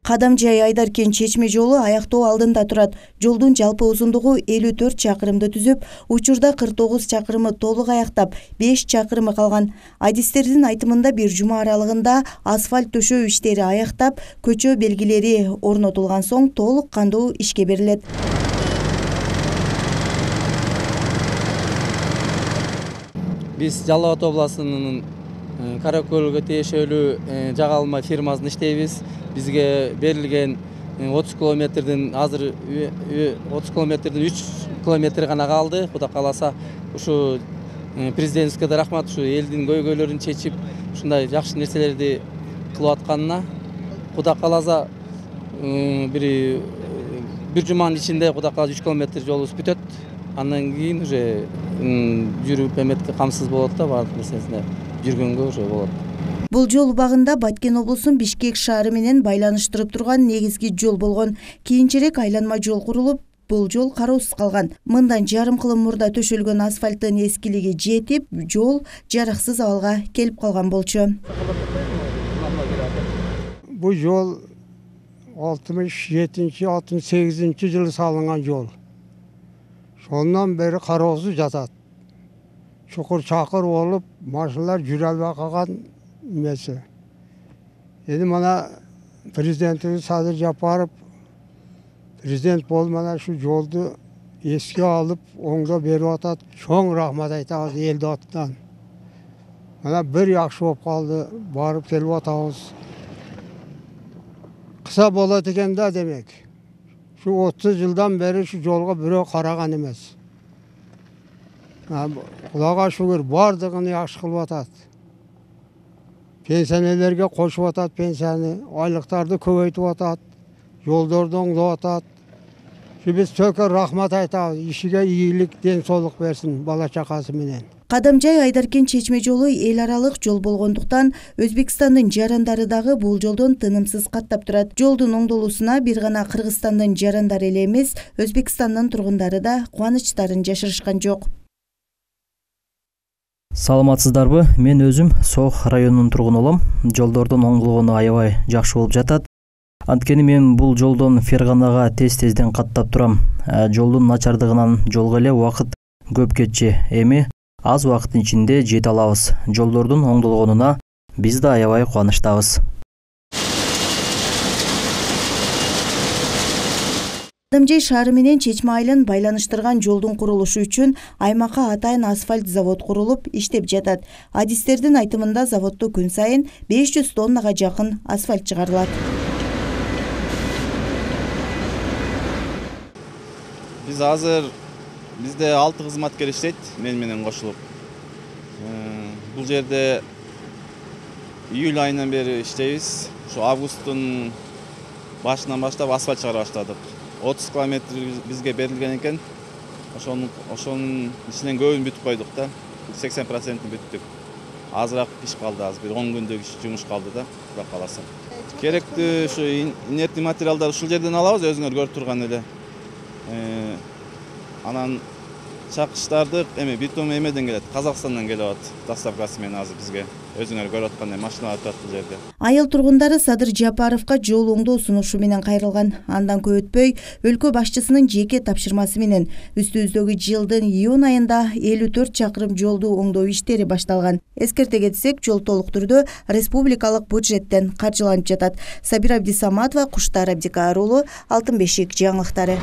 Кадамжай Айдаркен чечме жолу аяктоо алдында турат. Жолдун жалпы узундугу 54 чакырымды түзүп, учурда 49 чакырымы толук аяктап, 5 чакырымы калган. Адистердин айтымында бир жума аралыгында асфальт төшөө иштери аяктап, көчө белгилери орнотулган соң толук кандуу ишке берилет. Биз Жалал Абад областынын Каракөлгө тиешелүү жага алма фирмасында иштейбиз. Бизге берилген 30 километрдин азыр 30 километрдин 3 километри гана калды. Кудай кааласа ушу президентке да рахмат, ушу элдин көйгөйлөрүн чечип, ушундай жакшы нерселерди кылып атканына. Кудай кааласа бир жуманын ичинде кудай кааласа 3 километр жолубуз бүтөт. Андан кийин уже жүрүп эметке камсыз болот да, баардык нерсесине жүргөнгө уже болот. Бул жол убагында Баткен облусун Бишкек шаары менен байланыштырып турган негизги жол болгон. Кийинчерээк айланма жол курулуп, бул жол кароосуз калган. Мындан жарым кылым мурда төшөлгөн асфальттын эскилиги жетип, жол жараксыз абалга келип калган болчу. Бул жол 67-68 жылы салынган жол. Сондан бери кароосуз жатат. Чукур-чакыр болуп, машиналар жүрө албай калган эмеси. Эми мана президентибиз Садыр Жапаров президент болуп мана ушу жолду эске алып, оңдоп берип атат. Чоң рахмат айтабыз элдин атынан. Мана бир жакшы болуп калды, барып келип атабыз. Кыса болот экен да демек. Şu 30 жылдан бери şu жолго бирөө караган эмес. Кудайга шүгүр, бардыгын жакшы кылып атат. Пенсионерлерге кошуп атат, пенсияны, айлыктарды көбөйтүп атат, жолдорду оңдоп атат. Биз төкө рахмат айтабыз, ишиге ийгилик, ден соолук берсин бала чакасы менен. Кадамжай Айдаркен чечме жолу эл аралык жол болгондуктан Өзбекстандын жарандары дагы бул жолдон тынымсыз каттап турат. Жолдун оңдолуусуна бир гана Кыргызстандын жарандары эле эмес, Өзбекстандын тургундары да кубанычтарын жашырышкан жок. Саламатсыздарбы? Мен өзүм Сох районунун тургуну болом. Жолдордун оңдолгону аябай жакшы болуп жатат. Анткени мен бул жолдон Ферганага тез-тезден каттап турам. Жолдун начардыгынан жолго эле убакыт көп кетчү. Эми аз убакыттын ичинде жете алабыз. Жолдордун оңдолгонуна биз да аябай кубанычтабыз. Кадамжай шаары менен Чечме айылын байланыштырган жолдун курулушу үчүн аймакка атайын асфальт завод курулуп иштеп жатат. Адистердин айтымында заводдо күн сайын 500 тоннага жакын асфальт чыгарылат. Биз азыр бизде 6 кызматкер иштейт, мен менен кошулуп. Бул жерде июль айынан бери иштейбиз. Ушу августтун башынан баштап асфальт чыгара баштадык. 30 километр бизге берилген экен. Ошонун ичинен көбүн бүтүп койдук да. 80% бүттүк. Азыраак иш калды, азыр бир 10 күндүк жумуш калды да, Кудай кааласа. Керектүү ушу инертный материалдар ушул жерден алабыз, өзүңөр көрүп турган эле. Анан чакыштарды битум эмеден келет, Казакстандан келип атат. Доставкасы менен азыр бизге өзүңөр көрүп аткандай машиналар турат бул жерде. Айыл тургундары Садыр Жапаровго жол оңдоо сунушу менен кайрылган. Андан көп өтпөй, өлкө башчысынын жеке тапшырмасы менен үстүбүздөгү жылдын июнь айында 54 чакырым жолду оңдоо иштери башталган. Эскерте кетсек, жол толук түрдө республикалык бюджеттен каржыланып жатат. Сабира Абдисаматова, Куштар Абдикар уулу, Алтын бешик жаңылыктары.